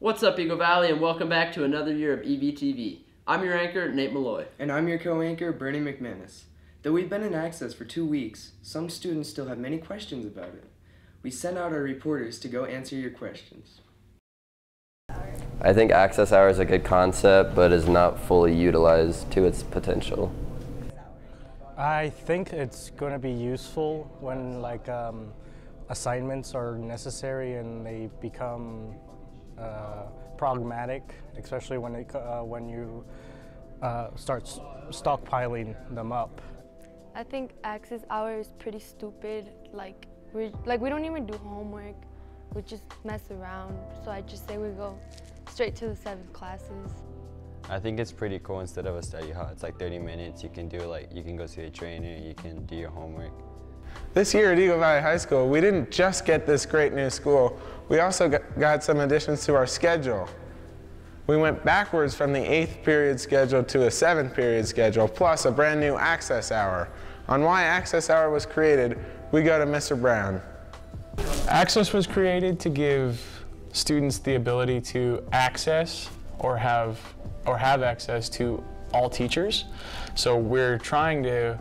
What's up, Eagle Valley, and welcome back to another year of EVTV. I'm your anchor, Nate Malloy. And I'm your co-anchor, Bernie McManus. Though we've been in Access for 2 weeks, some students still have many questions about it. We sent out our reporters to go answer your questions. I think Access Hour is a good concept, but is not fully utilized to its potential. I think it's going to be useful when assignments are necessary and they become problematic, especially when you start stockpiling them up. I think Access Hour is pretty stupid. We don't even do homework. We just mess around. So I just say we go straight to the 7 classes. I think it's pretty cool. Instead of a study hall, it's like 30 minutes. You can do you can go see a trainer, you can do your homework. This year at Eagle Valley High School, we didn't just get this great new school, we also got some additions to our schedule. We went backwards from the 8th period schedule to a 7th period schedule, plus a brand new Access Hour. On why Access Hour was created, we go to Mr. Brown. Access was created to give students the ability to access or have access to all teachers. So we're trying to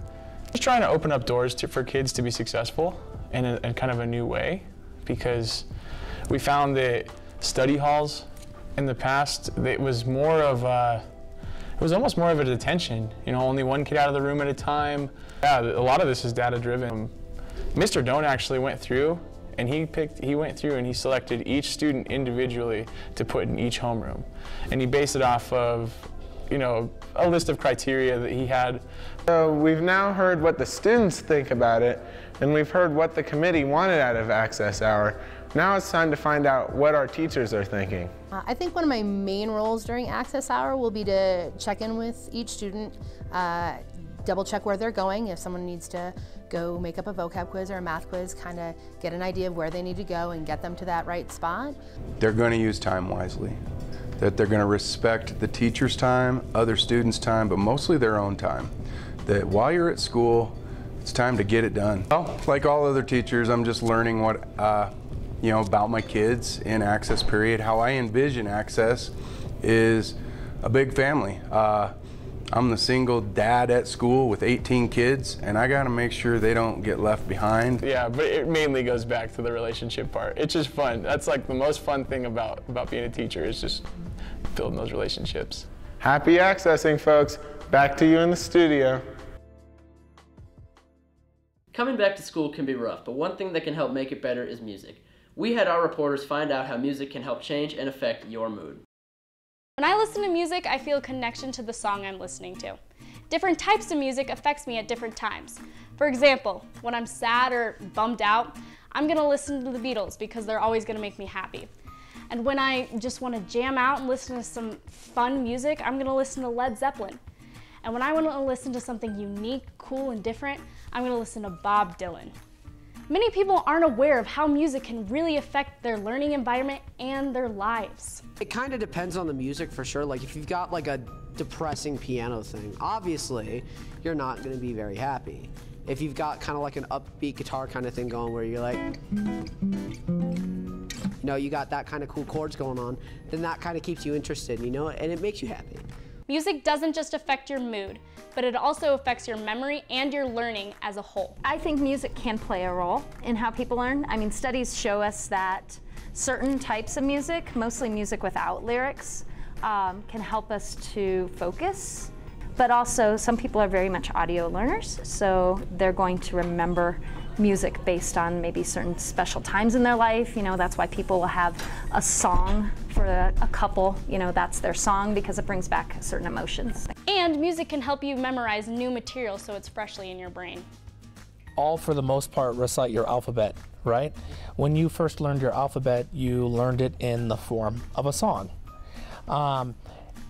open up doors for kids to be successful in kind of a new way, because we found that study halls in the past, it was almost more of a detention. You know, only one kid out of the room at a time. Yeah, a lot of this is data driven. Mr. Doan actually went through and he went through and he selected each student individually to put in each homeroom. And he based it off of, you know, a list of criteria that he had. So we've now heard what the students think about it, and we've heard what the committee wanted out of Access Hour. Now it's time to find out what our teachers are thinking. I think one of my main roles during Access Hour will be to check in with each student, double check where they're going. If someone needs to go make up a vocab quiz or a math quiz, kind of get an idea of where they need to go and get them to that right spot. They're going to use time wisely. That they're going to respect the teacher's time, other students' time, but mostly their own time. That while you're at school, it's time to get it done. Well, like all other teachers, I'm just learning what, about my kids in Access period. How I envision Access is a big family. I'm the single dad at school with 18 kids, and I got to make sure they don't get left behind. Yeah, but it mainly goes back to the relationship part. It's just fun. That's like the most fun thing about being a teacher, is just building those relationships. Happy accessing, folks. Back to you in the studio. Coming back to school can be rough, but one thing that can help make it better is music. We had our reporters find out how music can help change and affect your mood. When I listen to music, I feel a connection to the song I'm listening to. Different types of music affects me at different times. For example, when I'm sad or bummed out, I'm gonna listen to the Beatles because they're always gonna make me happy. And when I just want to jam out and listen to some fun music, I'm gonna listen to Led Zeppelin. And when I want to listen to something unique, cool, and different, I'm gonna listen to Bob Dylan. Many people aren't aware of how music can really affect their learning environment and their lives. It kind of depends on the music for sure. Like if you've got like a depressing piano thing, obviously you're not going to be very happy. If you've got kind of like an upbeat guitar kind of thing going where you're like, you got that kind of cool chords going on, then that kind of keeps you interested, and it makes you happy. Music doesn't just affect your mood, but it also affects your memory and your learning as a whole. I think music can play a role in how people learn. I mean, studies show us that certain types of music, mostly music without lyrics, can help us to focus. But also, some people are very much audio learners, so they're going to remember music based on maybe certain special times in their life. That's why people will have a song for a couple. That's their song because it brings back certain emotions. And music can help you memorize new material so it's freshly in your brain. All, for the most part, recite your alphabet, right? When you first learned your alphabet, you learned it in the form of a song.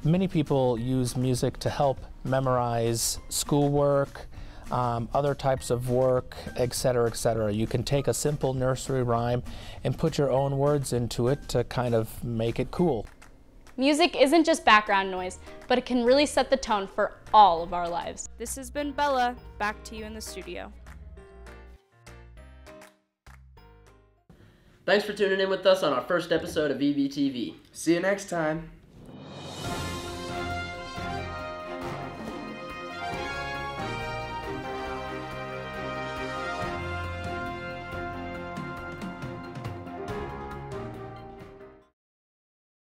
Many people use music to help memorize schoolwork, other types of work, etc., etc. You can take a simple nursery rhyme and put your own words into it to kind of make it cool. Music isn't just background noise, but it can really set the tone for all of our lives. This has been Bella. Back to you in the studio. Thanks for tuning in with us on our first episode of EVTV. See you next time.